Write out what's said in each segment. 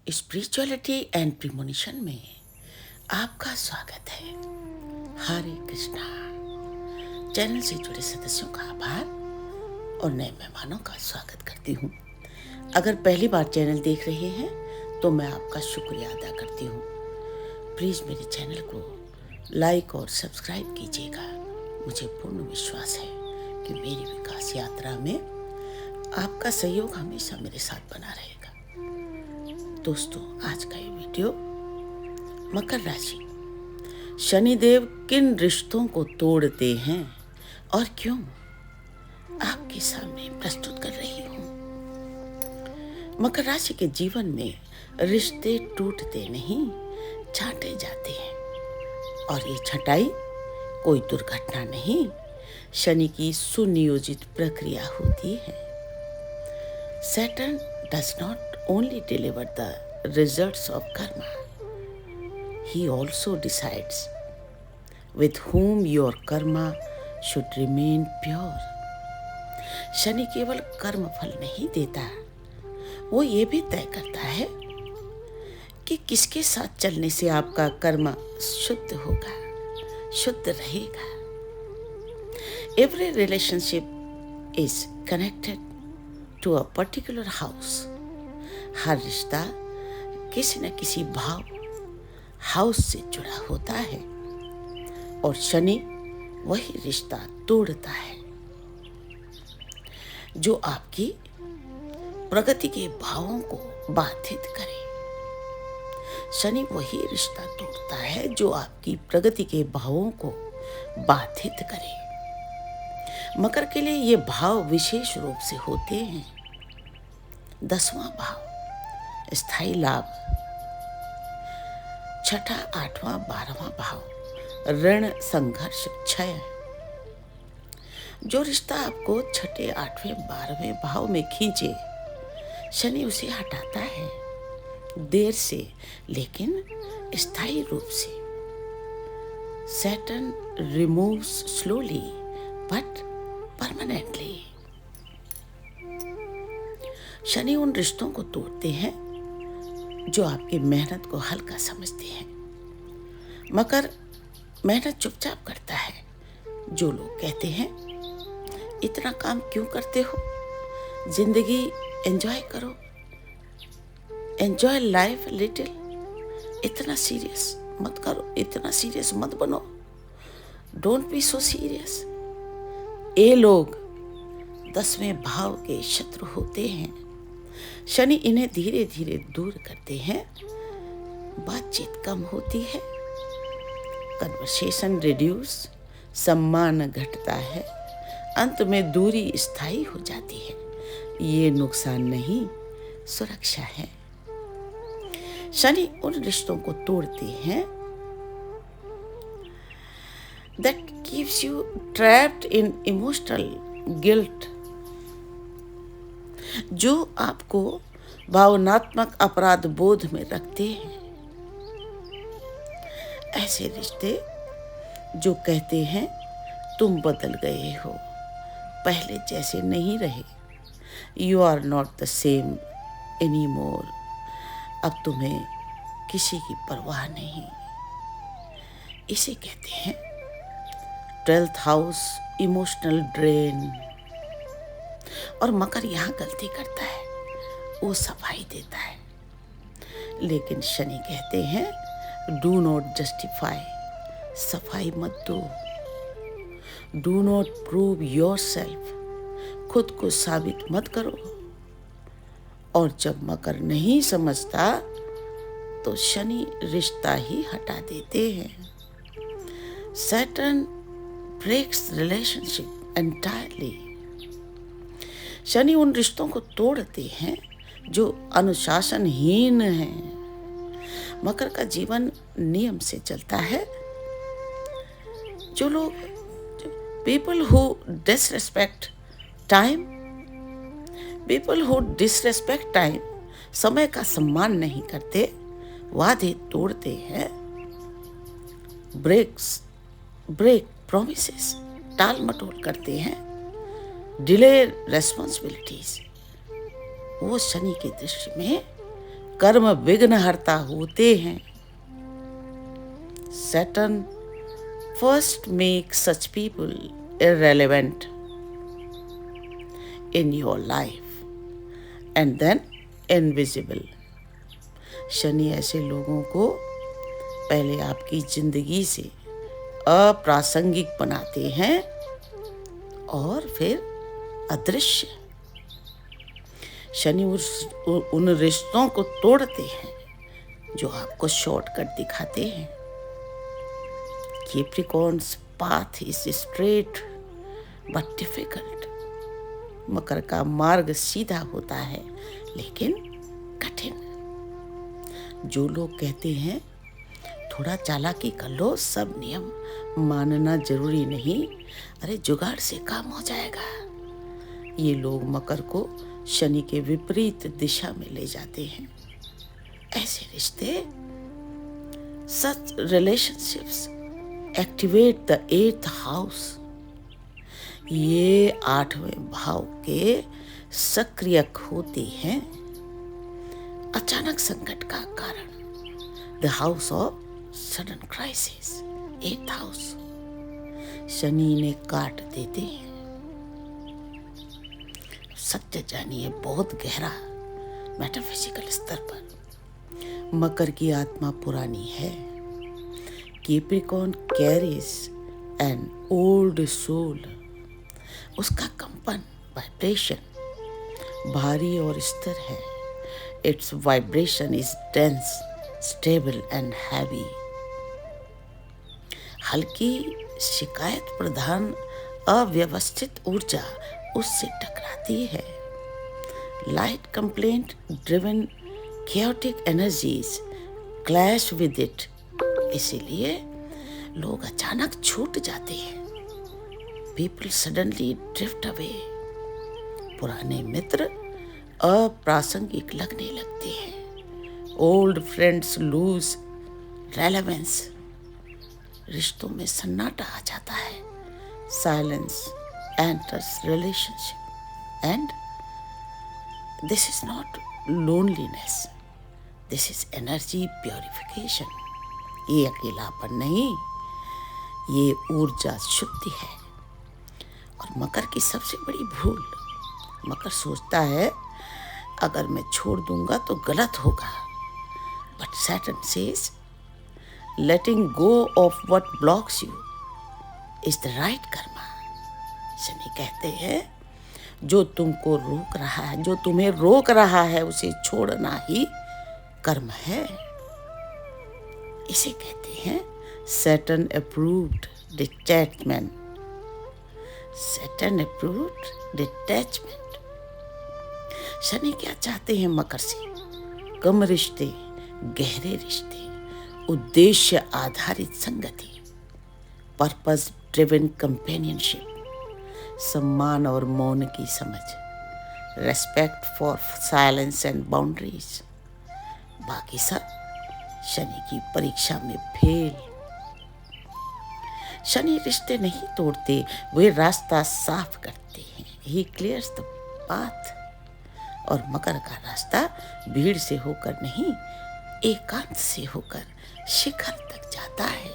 Spirituality and premonition में आपका स्वागत है। हरे कृष्णा। चैनल से जुड़े सदस्यों का आभार और नए मेहमानों का स्वागत करती हूँ। अगर पहली बार चैनल देख रहे हैं तो मैं आपका शुक्रिया अदा करती हूँ। प्लीज़ मेरे चैनल को लाइक और सब्सक्राइब कीजिएगा। मुझे पूर्ण विश्वास है कि मेरी विकास यात्रा में आपका सहयोग हमेशा मेरे साथ बना रहेगा। दोस्तों, आज का ये वीडियो मकर राशि, शनिदेव किन रिश्तों को तोड़ते हैं और क्यों, आपके सामने प्रस्तुत कर रही हूँ। मकर राशि के जीवन में रिश्ते टूटते नहीं, छांटे जाते हैं और ये छटाई कोई दुर्घटना नहीं, शनि की सुनियोजित प्रक्रिया होती है। Saturn does not only deliver the results of karma, he also decides with whom your karma should remain pure. Shani केवल कर्म फल नहीं देता, वो ये भी तय करता है कि किसके साथ चलने से आपका कर्म शुद्ध होगा, शुद्ध रहेगा। Every relationship is connected to a particular house. हर रिश्ता किसी न किसी भाव हाउस से जुड़ा होता है और शनि वही रिश्ता तोड़ता है जो आपकी प्रगति के भावों को बाधित करे। शनि वही रिश्ता तोड़ता है जो आपकी प्रगति के भावों को बाधित करे। मकर के लिए ये भाव विशेष रूप से होते हैं। 10वां भाव स्थायी लाभ, 6ठा, 8वां, 12वां भाव ऋण, संघर्ष, क्षय। जो रिश्ता आपको 6ठे, 8वें, 12वें भाव में खींचे, शनि उसे हटाता है, देर से लेकिन स्थायी रूप से। Saturn removes slowly but permanently. Shani उन रिश्तों को तोड़ते हैं जो आपकी मेहनत को हल्का समझते हैं। मकर मेहनत चुपचाप करता है। जो लोग कहते हैं इतना काम क्यों करते हो, जिंदगी एंजॉय करो, एंजॉय लाइफ लिटिल, इतना सीरियस मत करो, इतना सीरियस मत बनो, डोंट बी सो सीरियस। ये लोग 10वें भाव के शत्रु होते हैं। शनि इन्हें धीरे धीरे दूर करते हैं। बातचीत कम होती है, कन्वर्सेशन रिड्यूस, सम्मान घटता है, अंत में दूरी स्थायी हो जाती है। ये नुकसान नहीं, सुरक्षा है। शनि उन रिश्तों को तोड़ते हैं that keeps you trapped in emotional guilt, जो आपको भावनात्मक अपराध बोध में रखते हैं। ऐसे रिश्ते जो कहते हैं तुम बदल गए हो, पहले जैसे नहीं रहे, you are not the same any more, अब तुम्हें किसी की परवाह नहीं, इसे कहते हैं 12th हाउस, इमोशनल ड्रेन। और मकर यहाँ गलती करता है, वो सफाई देता है, लेकिन शनि कहते हैं डू नॉट जस्टिफाई, सफाई मत दो, do not prove your self, खुद को साबित मत करो। और जब मकर नहीं समझता तो शनि रिश्ता ही हटा देते हैं। Saturn breaks relationship entirely. Shani उन रिश्तों को तोड़ते हैं जो अनुशासनहीन हैं। मकर का जीवन नियम से चलता है। जो लोग people who disrespect time, समय का सम्मान नहीं करते, वादे तोड़ते हैं, ब्रेक प्रोमिसेस, टाल मटोल करते हैं, डिले रेस्पॉन्सिबिलिटीज, वो शनि की दृष्टि में कर्म विघ्नहर्ता होते हैं। Saturn first makes such people irrelevant in your life and then invisible. Shani ऐसे लोगों को पहले आपकी जिंदगी से अप्रासंगिक बनाते हैं और फिर अदृश्य। शनि उन रिश्तों को तोड़ते हैं जो आपको शॉर्टकट दिखाते हैं। Capricorn's path is straight but difficult. मकर का मार्ग सीधा होता है लेकिन कठिन। जो लोग कहते हैं थोड़ा चालाकी कर लो, सब नियम मानना जरूरी नहीं, अरे जुगाड़ से काम हो जाएगा, ये लोग मकर को शनि के विपरीत दिशा में ले जाते हैं। ऐसे रिश्ते, such relationships activate the 8th house. ये 8वें भाव के सक्रियक होते हैं। अचानक संकट का कारण, the house of sudden crisis, 8th house, Shani ने काट देते हैं। सत्य जानिए बहुत गहरा मेटाफिजिकल स्तर पर। मकर की आत्मा पुरानी है। Capricorn carries an old soul. उसका कंपन, वाइब्रेशन भारी और स्थिर है। Its vibration is dense, stable and heavy. हल्की शिकायत प्रधान अव्यवस्थित ऊर्जा उससे टकराती है। Light complaint driven chaotic energies clash with it. इसीलिए लोग अचानक छूट जाते हैं। People suddenly drift away. पुराने मित्र अप्रासंगिक लगने लगते हैं। Old friends lose relevance. रिश्तों में सन्नाटा आ जाता है। Silence enters relationship and this is not loneliness. This is energy purification. ये अकेलापन नहीं, ये ऊर्जा शुद्धि है। और मकर की सबसे बड़ी भूल, मकर सोचता है अगर मैं छोड़ दूंगा तो गलत होगा। But Saturn says letting go of what blocks you is the right Karma. Shani कहते हैं जो तुमको रोक रहा है, जो तुम्हें रोक रहा है, उसे छोड़ना ही कर्म है। इसे कहते हैं Saturn approved detachment. Saturn approved detachment. Shani क्या चाहते हैं मकर से? कम रिश्ते, गहरे रिश्ते, उद्देश्य आधारित संगति, पर्पस ड्रिवन कंपेनियनशिप, सम्मान और मौन की समझ, respect for silence and boundaries. बाकी सब शनि की परीक्षा में फेल। शनि रिश्ते नहीं तोड़ते, वे रास्ता साफ करते हैं। ही क्लियर्स द पाथ। और मकर का रास्ता भीड़ से होकर नहीं, एकांत से होकर शिखर तक जाता है।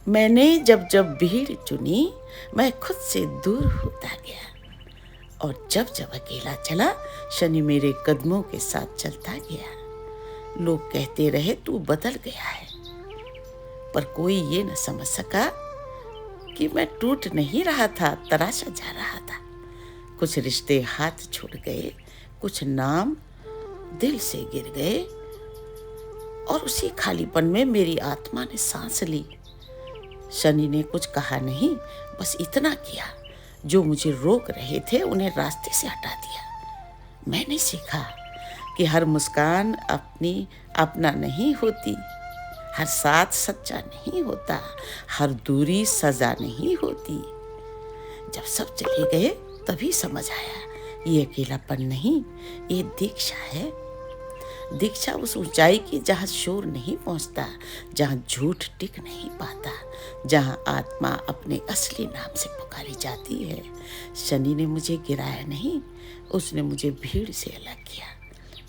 मैंने जब जब भीड़ चुनी, मैं खुद से दूर होता गया, और जब जब अकेला चला, शनि मेरे कदमों के साथ चलता गया। लोग कहते रहे तू बदल गया है, पर कोई ये न समझ सका कि मैं टूट नहीं रहा था, तराशा जा रहा था। कुछ रिश्ते हाथ छूट गए, कुछ नाम दिल से गिर गए, और उसी खालीपन में मेरी आत्मा ने सांस ली। शनि ने कुछ कहा नहीं, बस इतना किया, जो मुझे रोक रहे थे उन्हें रास्ते से हटा दिया। मैंने सीखा कि हर मुस्कान अपना नहीं होती, हर साथ सच्चा नहीं होता, हर दूरी सजा नहीं होती। जब सब चले गए तभी समझ आया ये अकेलापन नहीं, ये दीक्षा है। दीक्षा उस ऊंचाई की जहाँ शोर नहीं पहुँचता, जहाँ झूठ टिक नहीं पाता, जहाँ आत्मा अपने असली नाम से पुकारी जाती है। शनि ने मुझे गिराया नहीं, उसने मुझे भीड़ से अलग किया।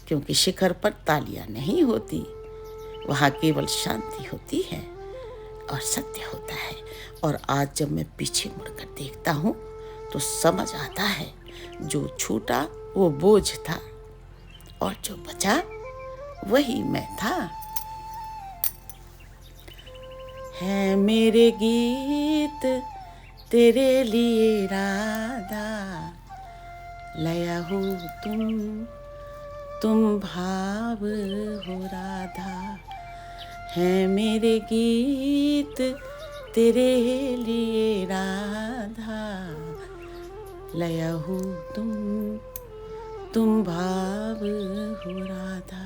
क्योंकि शिखर पर तालियां नहीं होती, वहाँ केवल शांति होती है और सत्य होता है। और आज जब मैं पीछे मुड़कर देखता हूँ तो समझ आता है, जो छूटा वो बोझ था और जो बचा वही मैं था। है मेरे गीत तेरे लिए राधा, लया हो तुम भाव हो राधा। है मेरे गीत तेरे लिए राधा, लया हो तुम भाव हो राधा।